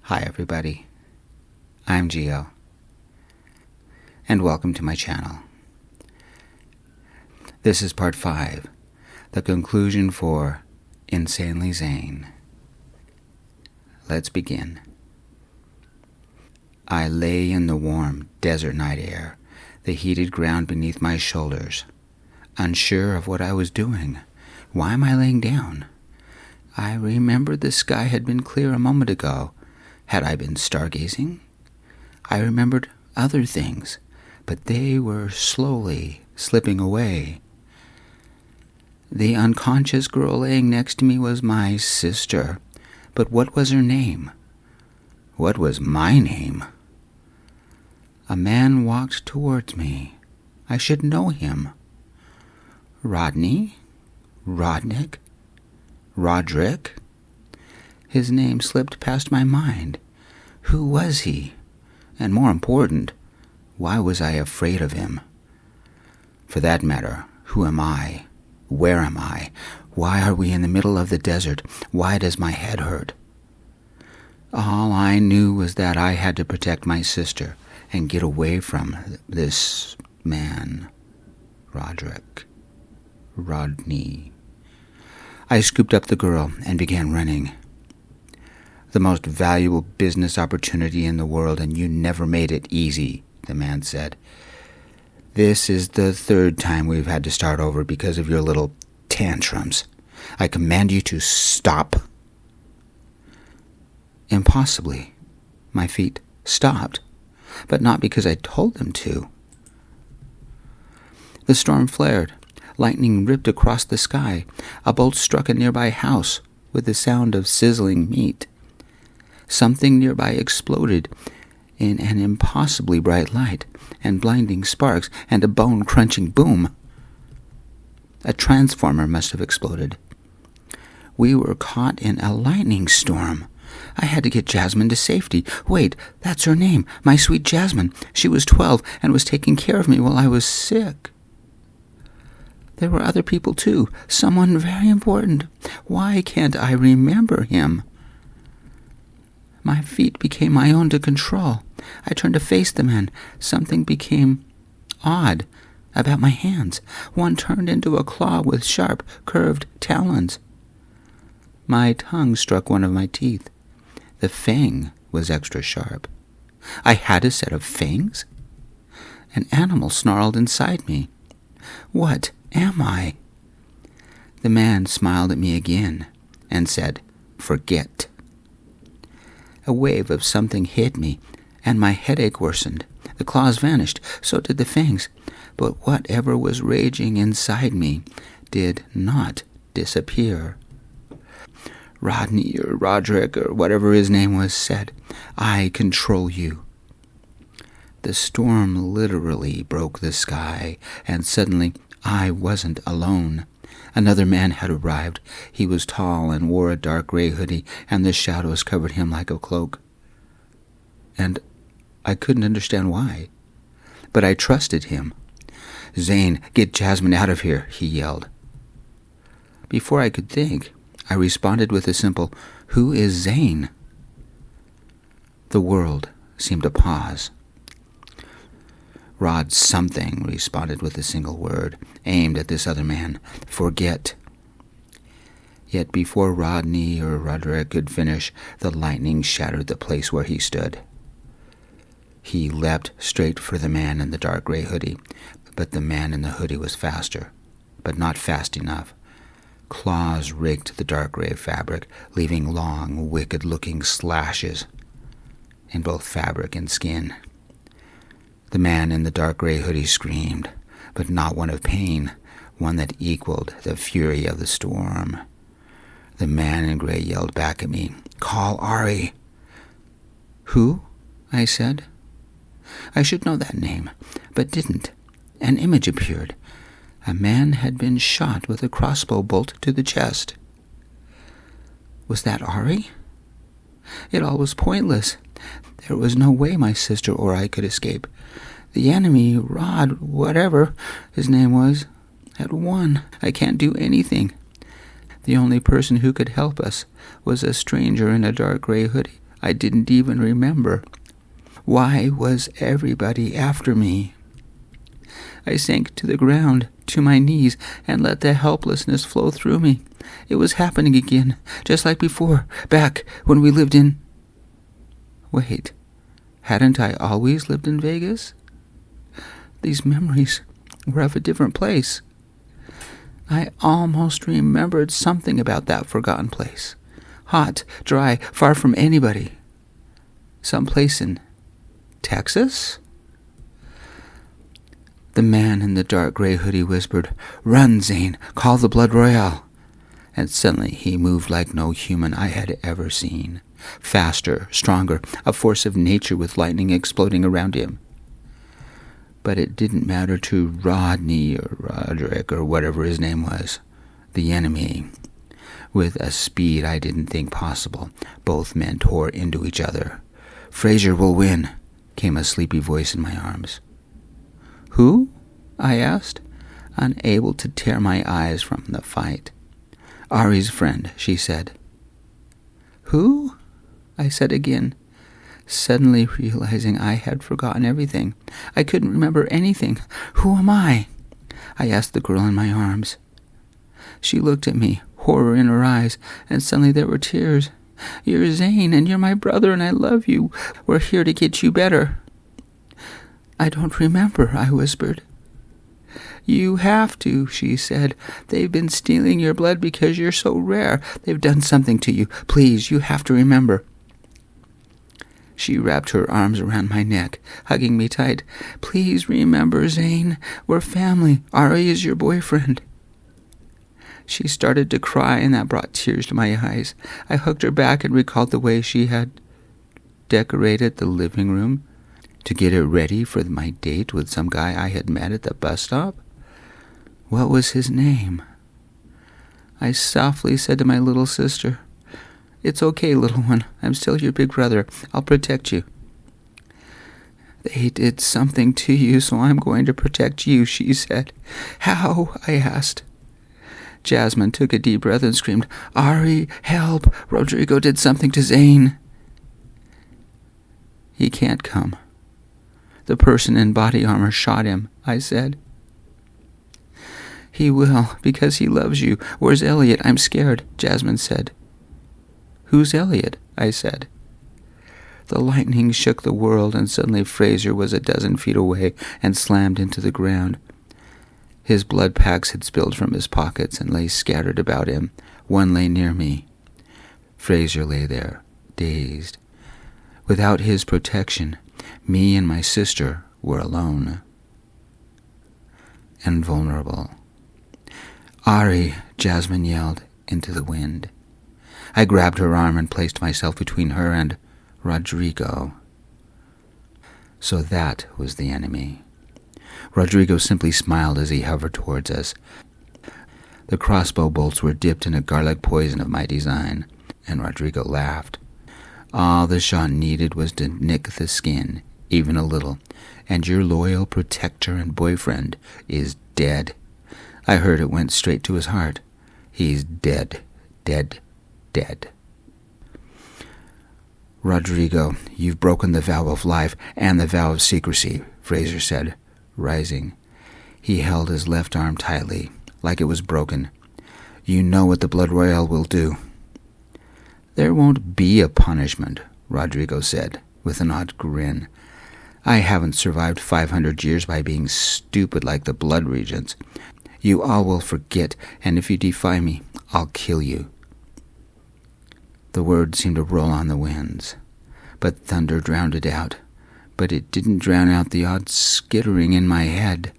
Hi everybody, I'm Gio, and welcome to my channel. This is part 5, the conclusion for Insanely Zane. Let's begin. I lay in the warm desert night air, the heated ground beneath my shoulders, unsure of what I was doing. Why am I laying down? I remembered the sky had been clear a moment ago. Had I been stargazing? I remembered other things, but they were slowly slipping away. The unconscious girl laying next to me was my sister, but what was her name? What was my name? A man walked towards me. I should know him. Rodney? Rodnick? Roderick? His name slipped past my mind. Who was he? And more important, why was I afraid of him? For that matter, who am I? Where am I? Why are we in the middle of the desert? Why does my head hurt? All I knew was that I had to protect my sister and get away from this man, Rodney. I scooped up the girl and began running. The most valuable business opportunity in the world, and you never made it easy, the man said. This is the third time we've had to start over because of your little tantrums. I command you to stop. Impossibly, my feet stopped, but not because I told them to. The storm flared. Lightning ripped across the sky. A bolt struck a nearby house with the sound of sizzling meat. Something nearby exploded in an impossibly bright light and blinding sparks and a bone-crunching boom. A transformer must have exploded. We were caught in a lightning storm. I had to get Jasmine to safety. Wait, that's her name, my sweet Jasmine. She was 12 and was taking care of me while I was sick. There were other people too, someone very important. Why can't I remember him? My feet became my own to control. I turned to face the men. Something became odd about my hands. One turned into a claw with sharp, curved talons. My tongue struck one of my teeth. The fang was extra sharp. I had a set of fangs? An animal snarled inside me. What am I? The man smiled at me again and said, "Forget." A wave of something hit me, and my headache worsened. The claws vanished, so did the fangs, but whatever was raging inside me did not disappear. Rodney or Roderick or whatever his name was said, "I control you." The storm literally broke the sky, and suddenly I wasn't alone. Another man had arrived. He was tall and wore a dark gray hoodie, and the shadows covered him like a cloak. And I couldn't understand why, but I trusted him. "Zane, get Jasmine out of here," he yelled. Before I could think, I responded with a simple, "Who is Zane?" The world seemed to pause. Rod something responded with a single word, aimed at this other man. "Forget." Yet before Rodney or Roderick could finish, the lightning shattered the place where he stood. He leapt straight for the man in the dark gray hoodie, but the man in the hoodie was faster, but not fast enough. Claws raked the dark gray fabric, leaving long, wicked-looking slashes in both fabric and skin. The man in the dark gray hoodie screamed, but not one of pain, one that equaled the fury of the storm. The man in gray yelled back at me, "Call Ari." "Who?" I said. I should know that name, but didn't. An image appeared. A man had been shot with a crossbow bolt to the chest. Was that Ari? It all was pointless. There was no way my sister or I could escape. The enemy, Rod, whatever his name was, had won. I can't do anything. The only person who could help us was a stranger in a dark gray hoodie. I didn't even remember. Why was everybody after me? I sank to the ground, to my knees, and let the helplessness flow through me. It was happening again, just like before, back when we lived in... Wait, hadn't I always lived in Vegas? These memories were of a different place. I almost remembered something about that forgotten place. Hot, dry, far from anybody. Someplace in Texas? The man in the dark gray hoodie whispered, "Run, Zane, call the Blood Royale." And suddenly he moved like no human I had ever seen. Faster, stronger, a force of nature with lightning exploding around him. But it didn't matter to Rodney or Roderick or whatever his name was, the enemy. With a speed I didn't think possible, both men tore into each other. "Fraser will win," came a sleepy voice in my arms. "Who?" I asked, unable to tear my eyes from the fight. "Ari's friend," she said. "Who?" I said again, suddenly realizing I had forgotten everything. I couldn't remember anything. "Who am I?" I asked the girl in my arms. She looked at me, horror in her eyes, and suddenly there were tears. "You're Zane, and you're my brother, and I love you. We're here to get you better." "I don't remember," I whispered. "You have to," she said. "They've been stealing your blood because you're so rare. They've done something to you. Please, you have to remember." She wrapped her arms around my neck, hugging me tight. "Please remember, Zane. We're family. Ari is your boyfriend." She started to cry, and that brought tears to my eyes. I hugged her back and recalled the way she had decorated the living room to get it ready for my date with some guy I had met at the bus stop. What was his name? I softly said to my little sister, "It's okay, little one. I'm still your big brother. I'll protect you." "They did something to you, so I'm going to protect you," she said. "How?" I asked. Jasmine took a deep breath and screamed, "Ari, help! Rodrigo did something to Zane." "He can't come. The person in body armor shot him," I said. "He will, because he loves you. Where's Elliot? I'm scared," Jasmine said. "Who's Elliot?" I said. The lightning shook the world, and suddenly Fraser was a dozen feet away and slammed into the ground. His blood packs had spilled from his pockets and lay scattered about him. One lay near me. Fraser lay there, dazed. Without his protection, me and my sister were alone and vulnerable. "Ari," Jasmine yelled into the wind. I grabbed her arm and placed myself between her and Rodrigo. So that was the enemy. Rodrigo simply smiled as he hovered towards us. The crossbow bolts were dipped in a garlic poison of my design, and Rodrigo laughed. All the shot needed was to nick the skin, even a little, and your loyal protector and boyfriend is dead. I heard it went straight to his heart. He's dead, dead, dead. "Rodrigo, you've broken the vow of life and the vow of secrecy," Fraser said, rising. He held his left arm tightly, like it was broken. "You know what the Blood Royale will do." "There won't be a punishment," Rodrigo said, with an odd grin. "I haven't survived 500 years by being stupid like the Blood Regents. You all will forget, and if you defy me, I'll kill you." The words seemed to roll on the winds, but thunder drowned it out. But it didn't drown out the odd skittering in my head.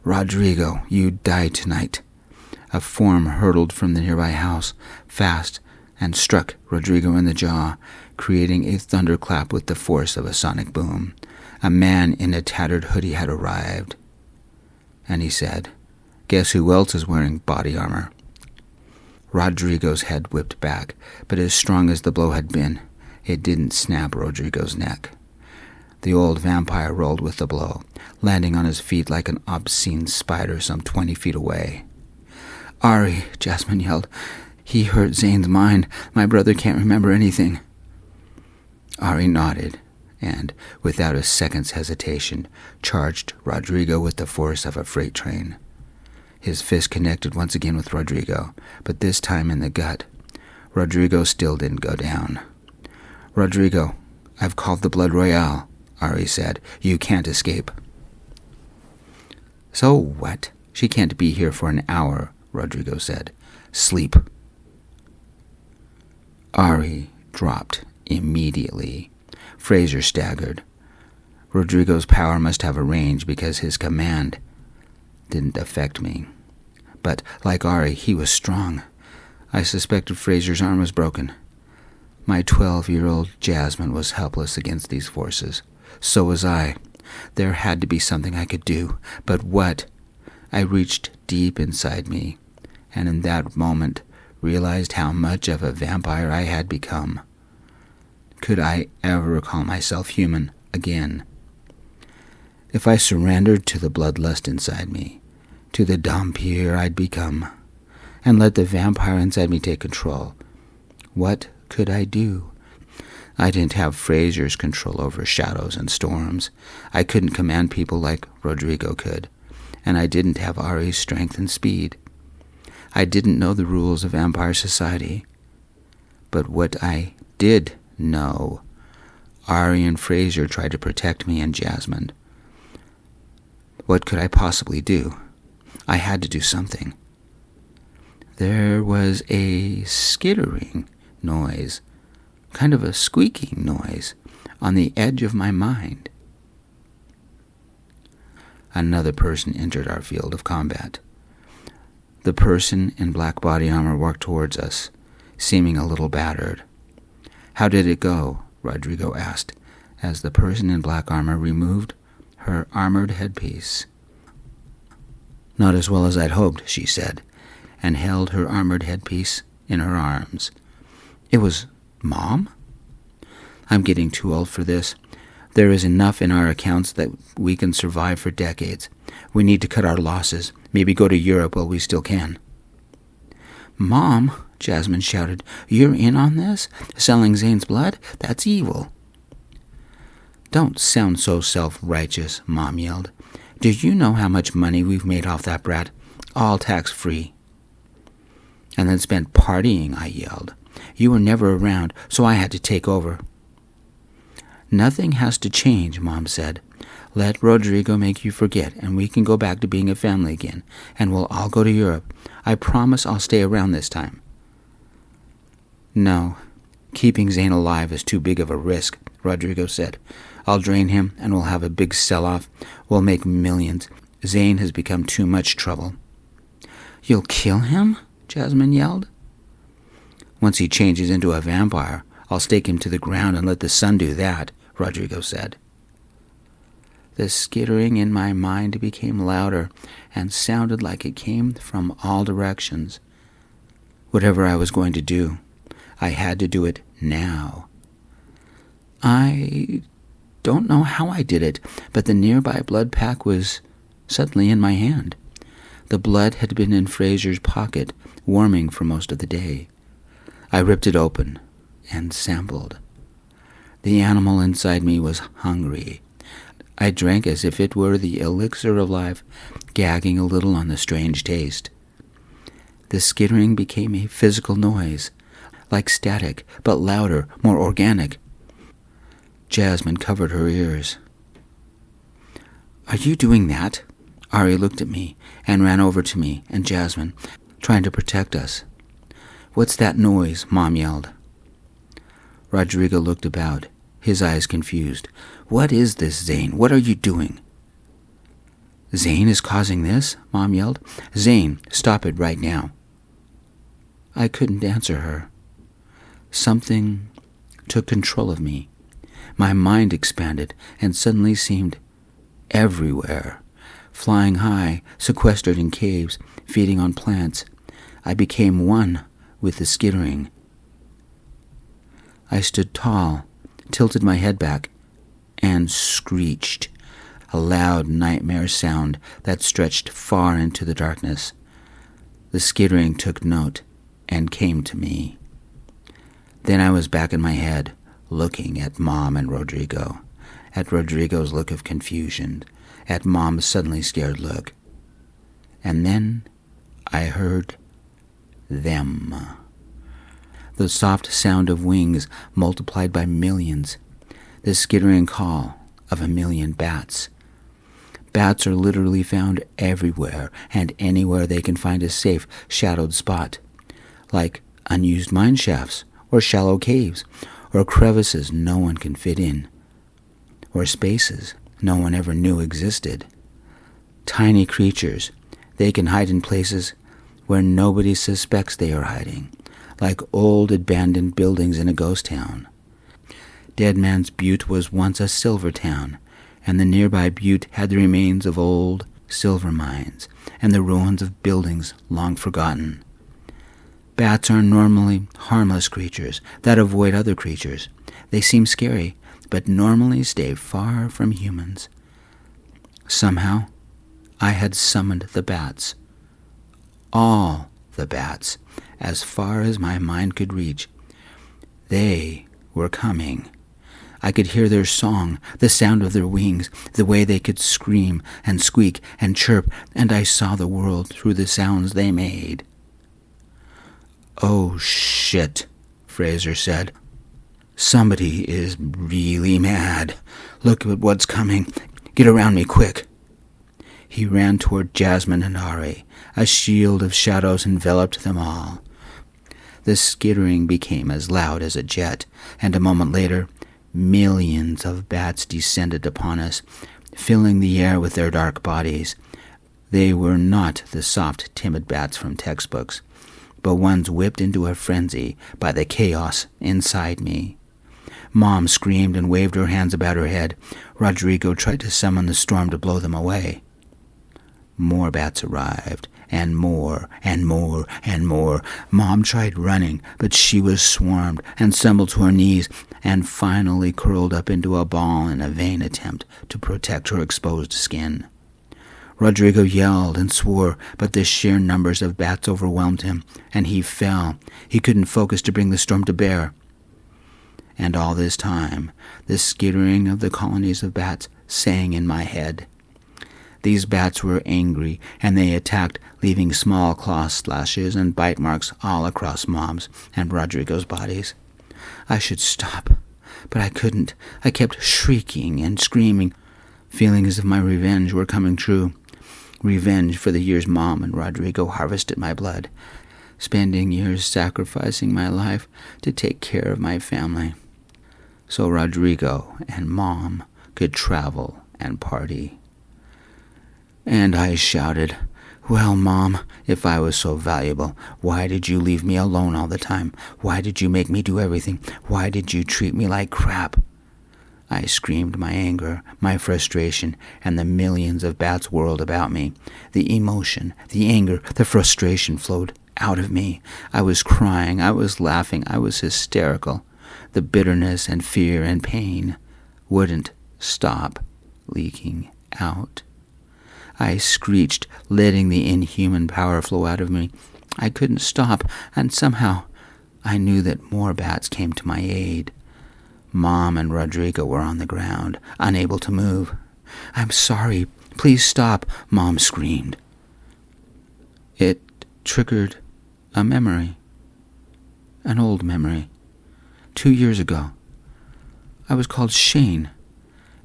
"Rodrigo, you die tonight." A form hurtled from the nearby house, fast, and struck Rodrigo in the jaw, creating a thunderclap with the force of a sonic boom. A man in a tattered hoodie had arrived. And he said, "Guess who else is wearing body armor?" Rodrigo's head whipped back, but as strong as the blow had been, it didn't snap Rodrigo's neck. The old vampire rolled with the blow, landing on his feet like an obscene spider some 20 feet away. "Ari," Jasmine yelled. "He hurt Zane's mind. My brother can't remember anything." Ari nodded, and, without a second's hesitation, charged Rodrigo with the force of a freight train. His fist connected once again with Rodrigo, but this time in the gut. Rodrigo still didn't go down. "Rodrigo, I've called the Blood Royale," Ari said. "You can't escape." "So what? She can't be here for an hour," Rodrigo said. "Sleep." Ari dropped immediately. Fraser staggered. Rodrigo's power must have a range because his command didn't affect me. But, like Ari, he was strong. I suspected Fraser's arm was broken. My 12-year-old Jasmine was helpless against these forces. So was I. There had to be something I could do. But what? I reached deep inside me, and in that moment realized how much of a vampire I had become. Could I ever call myself human again? If I surrendered to the bloodlust inside me, to the vampire I'd become, and let the vampire inside me take control, what could I do? I didn't have Fraser's control over shadows and storms. I couldn't command people like Rodrigo could, and I didn't have Ari's strength and speed. I didn't know the rules of vampire society. But what I did know, Ari and Fraser tried to protect me and Jasmine. What could I possibly do? I had to do something. There was a skittering noise, kind of a squeaking noise, on the edge of my mind. Another person entered our field of combat. The person in black body armor walked towards us, seeming a little battered. "How did it go?" Rodrigo asked, as the person in black armor removed her armored headpiece. "Not as well as I'd hoped," she said, and held her armored headpiece in her arms. "It was Mom? I'm getting too old for this. There is enough in our accounts that we can survive for decades. We need to cut our losses, maybe go to Europe while we still can." "Mom," Jasmine shouted, "you're in on this? Selling Zane's blood? That's evil." "Don't sound so self-righteous," Mom yelled. "Do you know how much money we've made off that brat? All tax-free." "And then spent partying," I yelled. "You were never around, so I had to take over." "Nothing has to change," Mom said. "Let Rodrigo make you forget, and we can go back to being a family again, and we'll all go to Europe. I promise I'll stay around this time." "No, keeping Zane alive is too big of a risk," Rodrigo said. "I'll drain him, and we'll have a big sell-off. We'll make millions. Zane has become too much trouble." "You'll kill him?" Jasmine yelled. "Once he changes into a vampire, I'll stake him to the ground and let the sun do that," Rodrigo said. The skittering in my mind became louder and sounded like it came from all directions. Whatever I was going to do, I had to do it now. I don't know how I did it, but the nearby blood pack was suddenly in my hand. The blood had been in Fraser's pocket, warming for most of the day. I ripped it open and sampled. The animal inside me was hungry. I drank as if it were the elixir of life, gagging a little on the strange taste. The skittering became a physical noise, like static, but louder, more organic. Jasmine covered her ears. "Are you doing that?" Ari looked at me and ran over to me and Jasmine, trying to protect us. "What's that noise?" Mom yelled. Rodrigo looked about, his eyes confused. "What is this, Zane? What are you doing?" "Zane is causing this?" Mom yelled. "Zane, stop it right now." I couldn't answer her. Something took control of me. My mind expanded and suddenly seemed everywhere. Flying high, sequestered in caves, feeding on plants, I became one with the skittering. I stood tall, tilted my head back, and screeched, a loud nightmare sound that stretched far into the darkness. The skittering took note and came to me. Then I was back in my head, looking at Mom and Rodrigo, at Rodrigo's look of confusion, at Mom's suddenly scared look. And then I heard them. The soft sound of wings multiplied by millions, the skittering call of a million bats. Bats are literally found everywhere and anywhere they can find a safe, shadowed spot, like unused mine shafts, or shallow caves, or crevices no one can fit in, or spaces no one ever knew existed. Tiny creatures, they can hide in places where nobody suspects they are hiding, like old abandoned buildings in a ghost town. Dead Man's Butte was once a silver town, and the nearby butte had the remains of old silver mines and the ruins of buildings long forgotten. Bats are normally harmless creatures that avoid other creatures. They seem scary, but normally stay far from humans. Somehow, I had summoned the bats. All the bats, as far as my mind could reach. They were coming. I could hear their song, the sound of their wings, the way they could scream and squeak and chirp, and I saw the world through the sounds they made. "Oh, shit," Fraser said. "Somebody is really mad. Look at what's coming. Get around me, quick." He ran toward Jasmine and Ari. A shield of shadows enveloped them all. The skittering became as loud as a jet, and a moment later, millions of bats descended upon us, filling the air with their dark bodies. They were not the soft, timid bats from textbooks, but ones whipped into a frenzy by the chaos inside me. Mom screamed and waved her hands about her head. Rodrigo tried to summon the storm to blow them away. More bats arrived, and more, and more, and more. Mom tried running, but she was swarmed and stumbled to her knees and finally curled up into a ball in a vain attempt to protect her exposed skin. Rodrigo yelled and swore, but the sheer numbers of bats overwhelmed him, and he fell. He couldn't focus to bring the storm to bear. And all this time, the skittering of the colonies of bats sang in my head. These bats were angry, and they attacked, leaving small claw slashes and bite marks all across Mom's and Rodrigo's bodies. I should stop, but I couldn't. I kept shrieking and screaming, feeling as if my revenge were coming true. Revenge for the years Mom and Rodrigo harvested my blood, spending years sacrificing my life to take care of my family, so Rodrigo and Mom could travel and party. And I shouted, "Well, Mom, if I was so valuable, why did you leave me alone all the time? Why did you make me do everything? Why did you treat me like crap?" I screamed my anger, my frustration, and the millions of bats whirled about me. The emotion, the anger, the frustration flowed out of me. I was crying, I was laughing, I was hysterical. The bitterness and fear and pain wouldn't stop leaking out. I screeched, letting the inhuman power flow out of me. I couldn't stop, and somehow I knew that more bats came to my aid. Mom and Rodrigo were on the ground, unable to move. "I'm sorry. Please stop," Mom screamed. It triggered a memory, an old memory. 2 years ago, I was called Shane,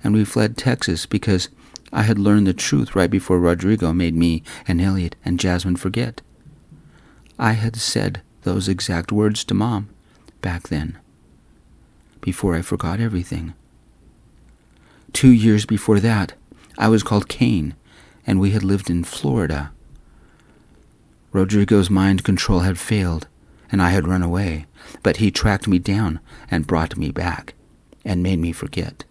and we fled Texas because I had learned the truth right before Rodrigo made me and Elliot and Jasmine forget. I had said those exact words to Mom back then, before I forgot everything. 2 years before that, I was called Cain, and we had lived in Florida. Rodrigo's mind control had failed, and I had run away, but he tracked me down and brought me back, and made me forget.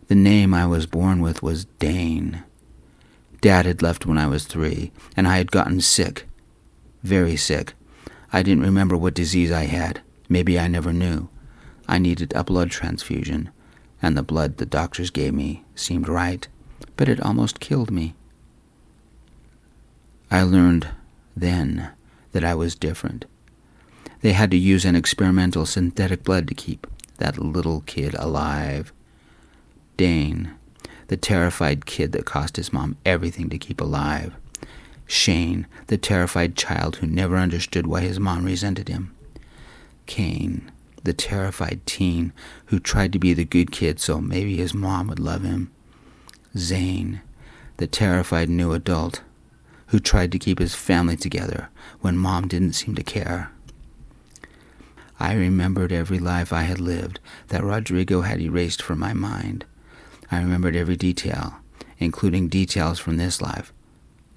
The name I was born with was Dane. Dad had left when I was 3, and I had gotten sick. Very sick. I didn't remember what disease I had. Maybe I never knew. I needed a blood transfusion, and the blood the doctors gave me seemed right, but it almost killed me. I learned then that I was different, They had to use an experimental synthetic blood to keep that little kid alive. Dane, the terrified kid that cost his mom everything to keep alive. Shane, the terrified child who never understood why his mom resented him. Cain, the terrified teen who tried to be the good kid so maybe his mom would love him. Zane, the terrified new adult who tried to keep his family together when mom didn't seem to care. I remembered every life I had lived that Rodrigo had erased from my mind. I remembered every detail, including details from this life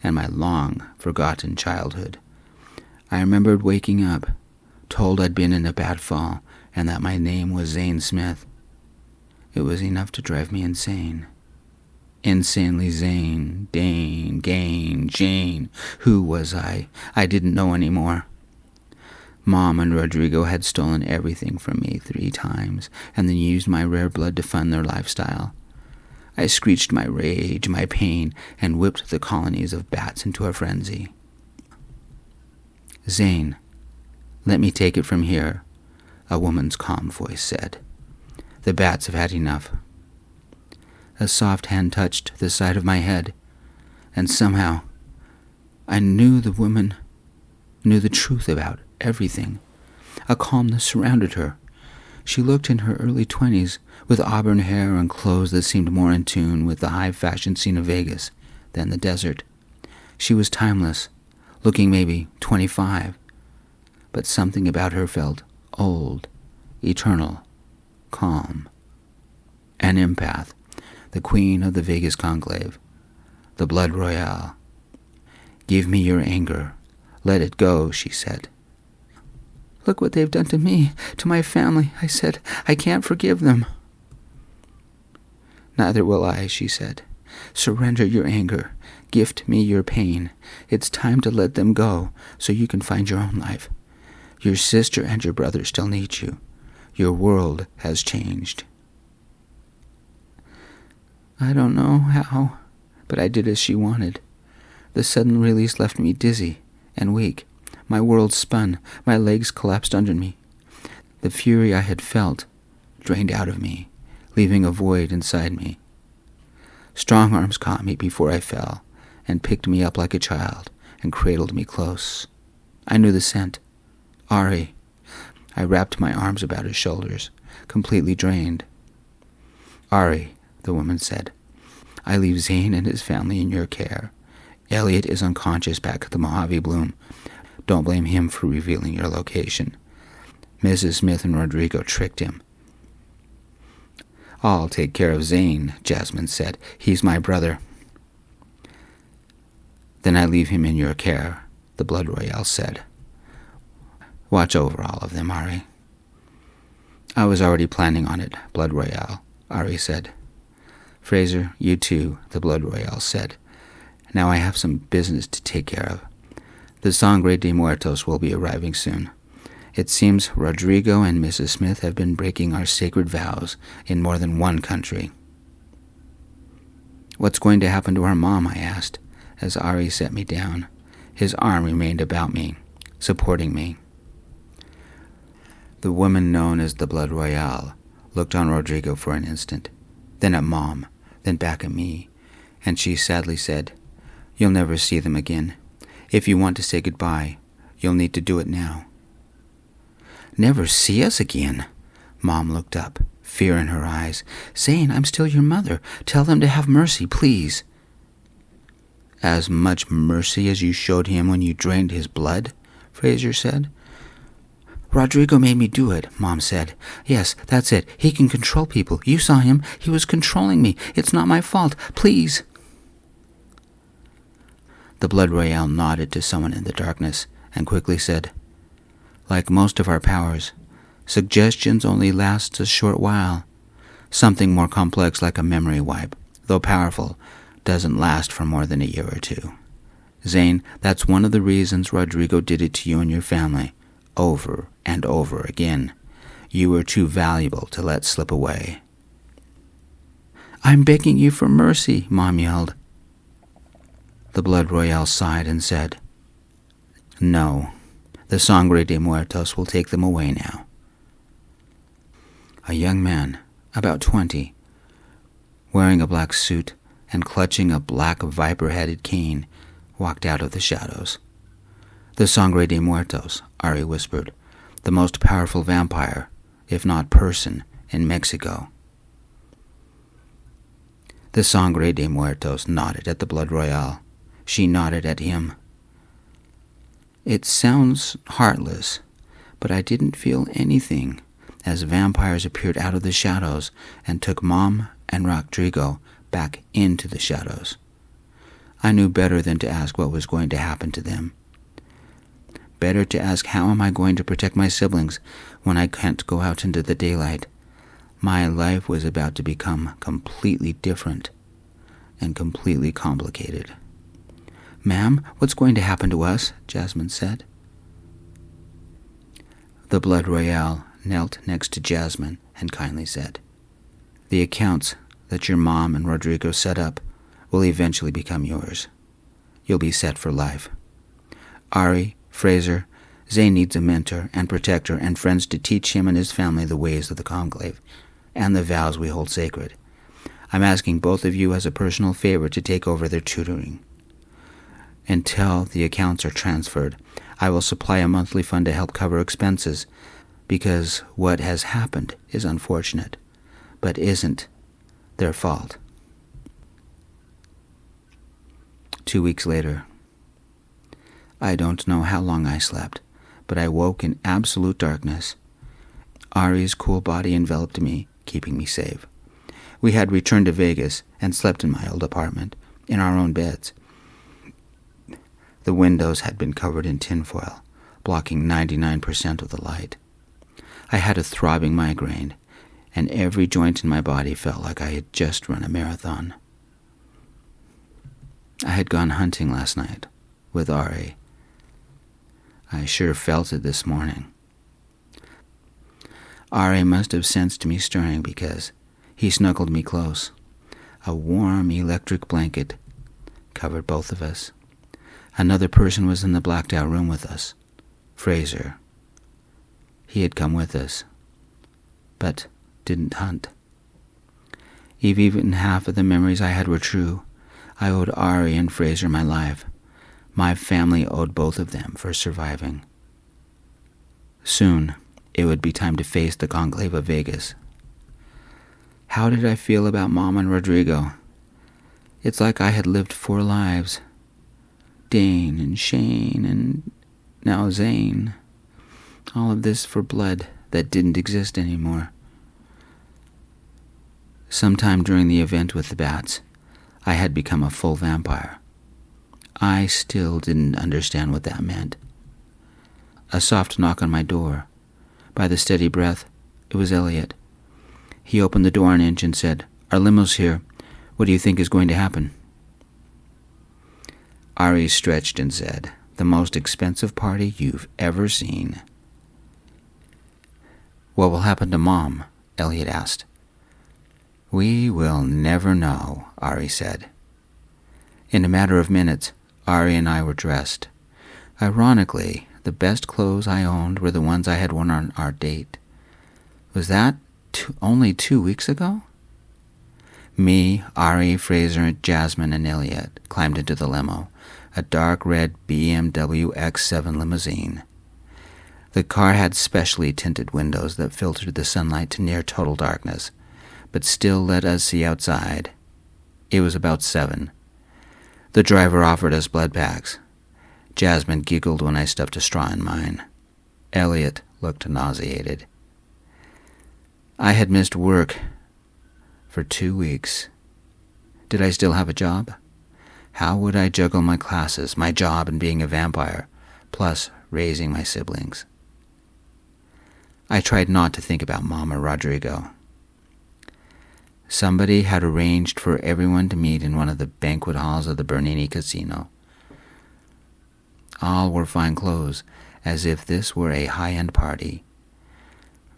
and my long-forgotten childhood. I remembered waking up, told I'd been in a bad fall, and that my name was Zane Smith. It was enough to drive me insane. Insanely Zane, Dane, Gain, Jane. Who was I? I didn't know anymore. Mom and Rodrigo had stolen everything from me 3 times, and then used my rare blood to fund their lifestyle. I screeched my rage, my pain, and whipped the colonies of bats into a frenzy. Zane, let me take it from here, a woman's calm voice said. The bats have had enough. A soft hand touched the side of my head, and somehow I knew the woman knew the truth about everything. A calmness surrounded her. She looked in her early 20s, with auburn hair and clothes that seemed more in tune with the high-fashion scene of Vegas than the desert. She was timeless, looking maybe 25, but something about her felt old, eternal, calm. An empath, the queen of the Vegas conclave, the blood royale. Give me your anger. Let it go, she said. Look what they've done to me, to my family, I said. I can't forgive them. Neither will I, she said. Surrender your anger. Gift me your pain. It's time to let them go so you can find your own life. Your sister and your brother still need you. Your world has changed. I don't know how, but I did as she wanted. The sudden release left me dizzy and weak. My world spun. My legs collapsed under me. The fury I had felt drained out of me, leaving a void inside me. Strong arms caught me before I fell and picked me up like a child and cradled me close. I knew the scent. Ari. I wrapped my arms about his shoulders, completely drained. Ari, the woman said, I leave Zane and his family in your care. Elliot is unconscious back at the Mojave Bloom. Don't blame him for revealing your location. Mrs. Smith and Rodrigo tricked him. I'll take care of Zane, Jasmine said. He's my brother. Then I leave him in your care, the Blood Royale said. Watch over all of them, Ari. I was already planning on it, Blood Royale, Ari said. Fraser, you too, the Blood Royale said. Now I have some business to take care of. The Sangre de Muertos will be arriving soon. It seems Rodrigo and Mrs. Smith have been breaking our sacred vows in more than one country. What's going to happen to our mom, I asked, as Ari set me down. His arm remained about me, supporting me. The woman known as the Blood Royale looked on Rodrigo for an instant, then at Mom, then back at me, and she sadly said, You'll never see them again. If you want to say goodbye, you'll need to do it now. Never see us again? Mom looked up, fear in her eyes. Zane, I'm still your mother. Tell them to have mercy, please. As much mercy as you showed him when you drained his blood? Fraser said. Rodrigo made me do it, Mom said. Yes, that's it. He can control people. You saw him. He was controlling me. It's not my fault. Please. The Blood Royale nodded to someone in the darkness and quickly said, Like most of our powers, suggestions only last a short while. Something more complex like a memory wipe, though powerful, doesn't last for more than a year or two. Zane, that's one of the reasons Rodrigo did it to you and your family, over and over again. You were too valuable to let slip away. I'm begging you for mercy, Mom yelled. The Blood Royale sighed and said, No, The Sangre de Muertos will take them away now. A young man, about 20, wearing a black suit and clutching a black viper-headed cane, walked out of the shadows. The Sangre de Muertos, Ari whispered, the most powerful vampire, if not person, in Mexico. The Sangre de Muertos nodded at the Blood Royale. She nodded at him. It sounds heartless, but I didn't feel anything as vampires appeared out of the shadows and took Mom and Rodrigo back into the shadows. I knew better than to ask what was going to happen to them. Better to ask, how am I going to protect my siblings when I can't go out into the daylight? My life was about to become completely different and completely complicated. "Ma'am, what's going to happen to us?" Jasmine said. The Blood Royale knelt next to Jasmine and kindly said, "The accounts that your mom and Rodrigo set up will eventually become yours. You'll be set for life. Ari, Fraser, Zane needs a mentor and protector and friends to teach him and his family the ways of the Conclave and the vows we hold sacred. I'm asking both of you as a personal favor to take over their tutoring. Until the accounts are transferred, I will supply a monthly fund to help cover expenses, because what has happened is unfortunate, but isn't their fault." 2 weeks later. I don't know how long I slept, but I woke in absolute darkness. Ari's cool body enveloped me, keeping me safe. We had returned to Vegas and slept in my old apartment, in our own beds. The windows had been covered in tinfoil, blocking 99% of the light. I had a throbbing migraine, and every joint in my body felt like I had just run a marathon. I had gone hunting last night with Ari. I sure felt it this morning. Ari must have sensed me stirring because he snuggled me close. A warm electric blanket covered both of us. Another person was in the blacked-out room with us, Fraser. He had come with us, but didn't hunt. If even half of the memories I had were true, I owed Ari and Fraser my life. My family owed both of them for surviving. Soon, it would be time to face the Conclave of Vegas. How did I feel about Mom and Rodrigo? It's like I had lived 4 lives. Dane and Shane and now Zane. All of this for blood that didn't exist anymore. Sometime during the event with the bats, I had become a full vampire. I still didn't understand what that meant. A soft knock on my door. By the steady breath, it was Elliot. He opened the door an inch and said, "Our limo's here. What do you think is going to happen?" Ari stretched and said, "The most expensive party you've ever seen." "What will happen to Mom?" Elliot asked. "We will never know," Ari said. In a matter of minutes, Ari and I were dressed. Ironically, the best clothes I owned were the ones I had worn on our date. Was that only 2 weeks ago? Me, Ari, Fraser, Jasmine, and Elliot climbed into the limo, a dark red BMW X7 limousine. The car had specially tinted windows that filtered the sunlight to near total darkness, but still let us see outside. It was about 7. The driver offered us blood packs. Jasmine giggled when I stuffed a straw in mine. Elliot looked nauseated. I had missed work for 2 weeks. Did I still have a job? How would I juggle my classes, my job, and being a vampire, plus raising my siblings? I tried not to think about Mom or Rodrigo. Somebody had arranged for everyone to meet in one of the banquet halls of the Bernini Casino. All wore fine clothes, as if this were a high-end party.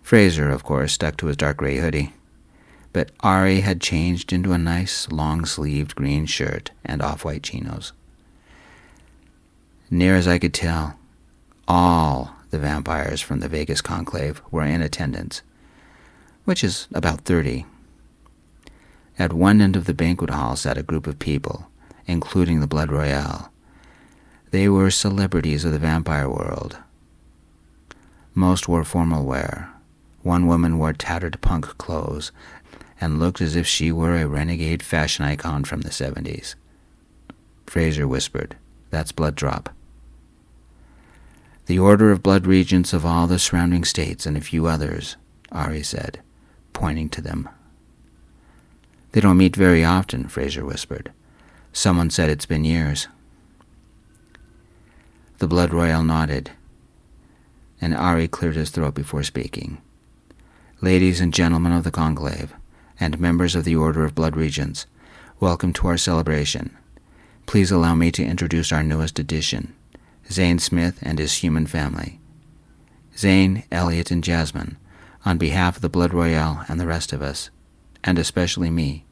Fraser, of course, stuck to his dark gray hoodie, but Ari had changed into a nice, long-sleeved green shirt and off-white chinos. Near as I could tell, All the vampires from the Vegas conclave were in attendance, which is about 30. At one end of the banquet hall sat a group of people, including the Blood Royale. They were celebrities of the vampire world. Most wore formal wear. One woman wore tattered punk clothes and looked as if she were a renegade fashion icon from the 70s. Fraser whispered, "That's Blood Drop." "The Order of Blood Regents of all the surrounding states and a few others," Ari said, pointing to them. "They don't meet very often," Fraser whispered. "Someone said it's been years." The Blood Royal nodded, and Ari cleared his throat before speaking. "Ladies and gentlemen of the conclave, and members of the Order of Blood Regents, welcome to our celebration. Please allow me to introduce our newest addition, Zane Smith and his human family. Zane, Elliot, and Jasmine, on behalf of the Blood Royale and the rest of us, and especially me,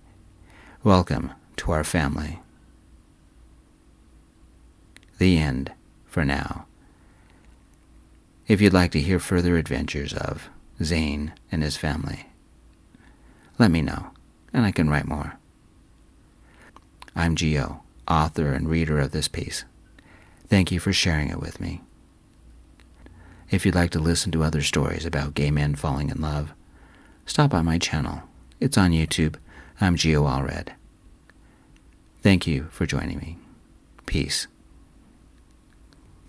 welcome to our family." The end, for now. If you'd like to hear further adventures of Zane and his family, let me know, and I can write more. I'm Gio, author and reader of this piece. Thank you for sharing it with me. If you'd like to listen to other stories about gay men falling in love, stop by my channel. It's on YouTube. I'm Gio Allred. Thank you for joining me. Peace.